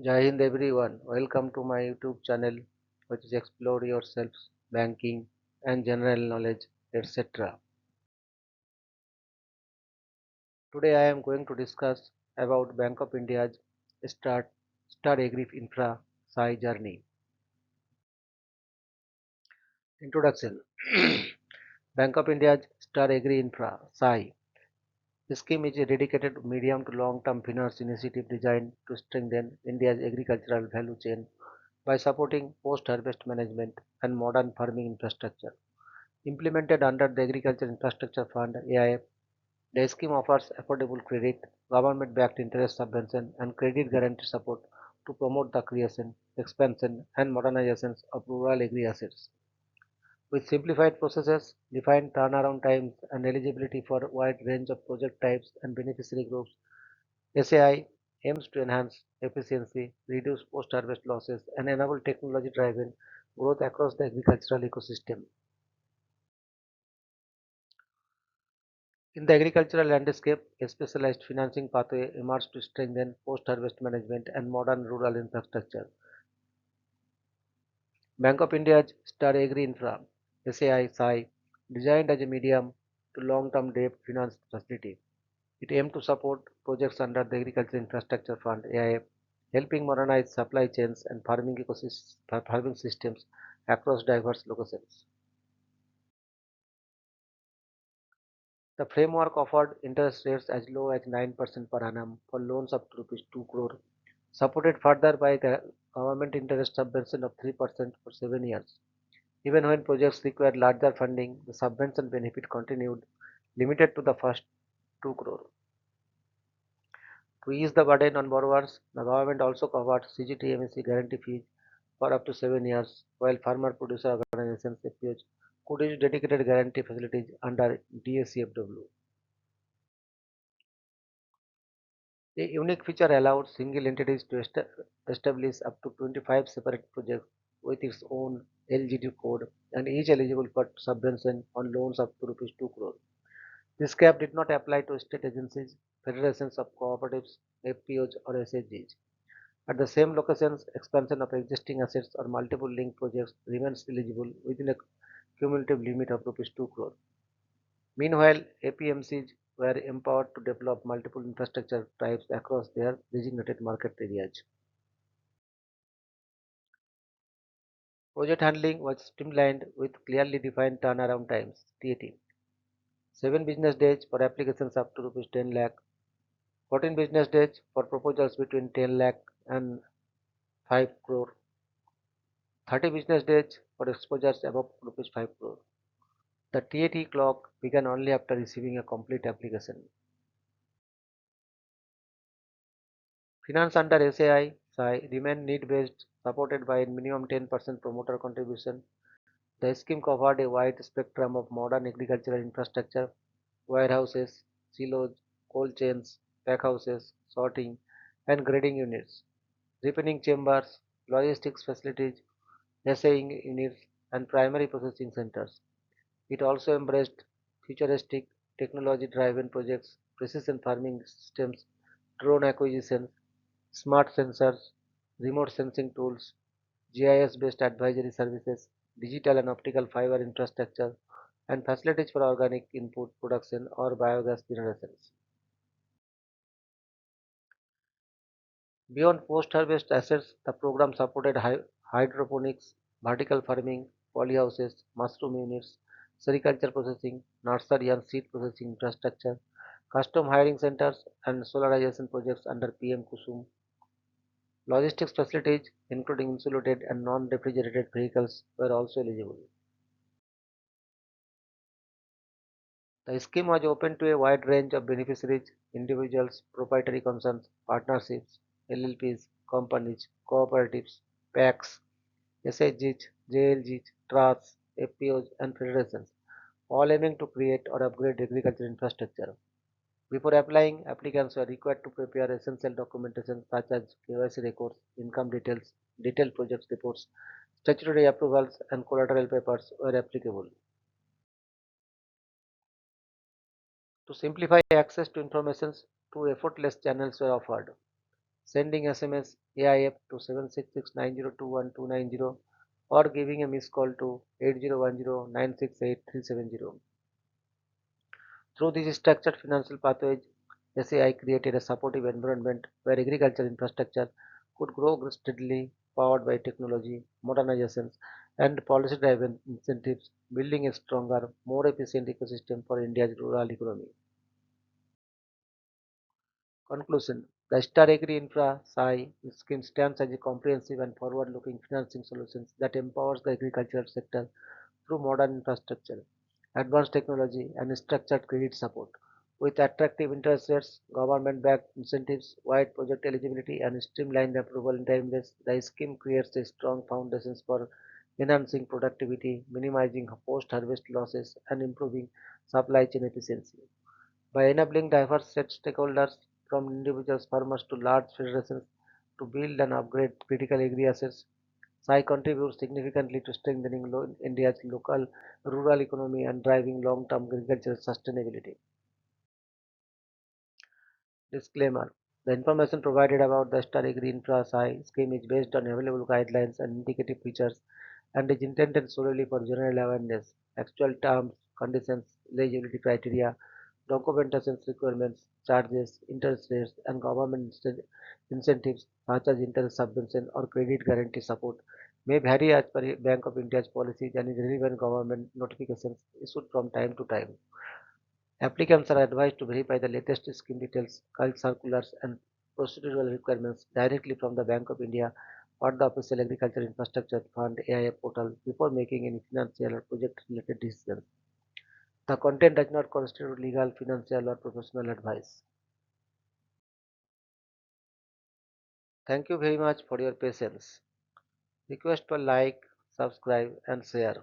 Jai Hind everyone, welcome to my YouTube channel which is Explore Yourself, Banking and General Knowledge etc. Today I am going to discuss about Bank of India's Start AGRI INFRA SAI journey. Introduction. Bank of India's Star AGRI Infra SAI scheme is a dedicated medium to long-term finance initiative designed to strengthen India's agricultural value chain by supporting post-harvest management and modern farming infrastructure. Implemented under the Agriculture Infrastructure Fund (AIF), the scheme offers affordable credit, government-backed interest subvention, and credit guarantee support to promote the creation, expansion, and modernization of rural agri assets. With simplified processes, defined turnaround times, and eligibility for a wide range of project types and beneficiary groups, SAI aims to enhance efficiency, reduce post-harvest losses, and enable technology-driven growth across the agricultural ecosystem. In the agricultural landscape, a specialized financing pathway emerged to strengthen post-harvest management and modern rural infrastructure. Bank of India's Star Agri Infra (SAI) designed as a medium to long-term debt finance facility. It aimed to support projects under the Agriculture Infrastructure Fund (AIF), helping modernize supply chains and farming systems across diverse locations. The framework offered interest rates as low as 9% per annum for loans up to rupees 2 crore, supported further by government interest subvention of 3% for 7 years. Even when projects required larger funding, the subvention benefit continued, limited to the first 2 crore. To ease the burden on borrowers, the government also covered CGTMSE guarantee fees for up to 7 years, while farmer producer organizations (FPOs) could use dedicated guarantee facilities under DACFW. A unique feature allowed single entities to establish up to 25 separate projects with its own LGD code and each eligible for subvention on loans up to rupees 2 crore. This cap did not apply to state agencies, federations of cooperatives, FPOs, or SHGs. At the same locations, expansion of existing assets or multiple linked projects remains eligible within a cumulative limit of rupees 2 crore. Meanwhile, APMCs were empowered to develop multiple infrastructure types across their designated market areas. Project handling was streamlined with clearly defined turnaround times (TAT). 7 business days for applications up to rupees 10 lakh, 14 business days for proposals between 10 lakh and 5 crore, 30 business days for exposures above rupees 5 crore. The TAT clock began only after receiving a complete application. Finance under SAI remained need-based, supported by a minimum 10% promoter contribution. The scheme covered a wide spectrum of modern agricultural infrastructure, warehouses, silos, cold chains, packhouses, sorting and grading units, ripening chambers, logistics facilities, assaying units, and primary processing centers. It also embraced futuristic technology-driven projects, precision farming systems, drone acquisition, smart sensors, remote sensing tools, GIS-based advisory services, digital and optical fiber infrastructure, and facilities for organic input production or biogas generations. Beyond post-harvest assets, the program supported hydroponics, vertical farming, polyhouses, mushroom units, sericulture processing, nursery and seed processing infrastructure, custom hiring centers, and solarization projects under PM Kusum. Logistics facilities, including insulated and non-refrigerated vehicles, were also eligible. The scheme was open to a wide range of beneficiaries, individuals, proprietary concerns, partnerships, LLPs, companies, cooperatives, PACs, SHGs, JLGs, trusts, FPOs, and federations, all aiming to create or upgrade agricultural infrastructure. Before applying, applicants were required to prepare essential documentation such as KYC records, income details, detailed project reports, statutory approvals, and collateral papers were applicable. To simplify access to information, two effortless channels were offered. sending SMS AIF to 7669021 or giving a missed call to 8010968370. Through these structured financial pathways, SAI created a supportive environment where agricultural infrastructure could grow steadily, powered by technology, modernizations, and policy-driven incentives, building a stronger, more efficient ecosystem for India's rural economy. Conclusion: the Star Agri Infra SAI scheme stands as a comprehensive and forward-looking financing solution that empowers the agricultural sector through modern infrastructure, advanced technology, and structured credit support. With attractive interest rates, government-backed incentives, wide project eligibility, and streamlined approval timelines, the scheme creates a strong foundation for enhancing productivity, minimizing post-harvest losses, and improving supply chain efficiency. By enabling diverse set stakeholders from individual farmers to large federations to build and upgrade critical agri assets, SAI contributes significantly to strengthening India's local rural economy and driving long-term agricultural sustainability. Disclaimer: the information provided about the Star Agri Infra SAI scheme is based on available guidelines and indicative features and is intended solely for general awareness. Actual terms, conditions, eligibility criteria, documentation requirements, charges, interest rates, and government incentives such as interest subvention or credit guarantee support may vary as per Bank of India's policies and relevant government notifications issued from time to time. Applicants are advised to verify the latest scheme details, circulars, and procedural requirements directly from the Bank of India or the official Agriculture Infrastructure Fund AIF portal before making any financial or project-related decisions. The content does not constitute legal, financial, or professional advice. Thank you very much for your patience. Request for like, subscribe, and share.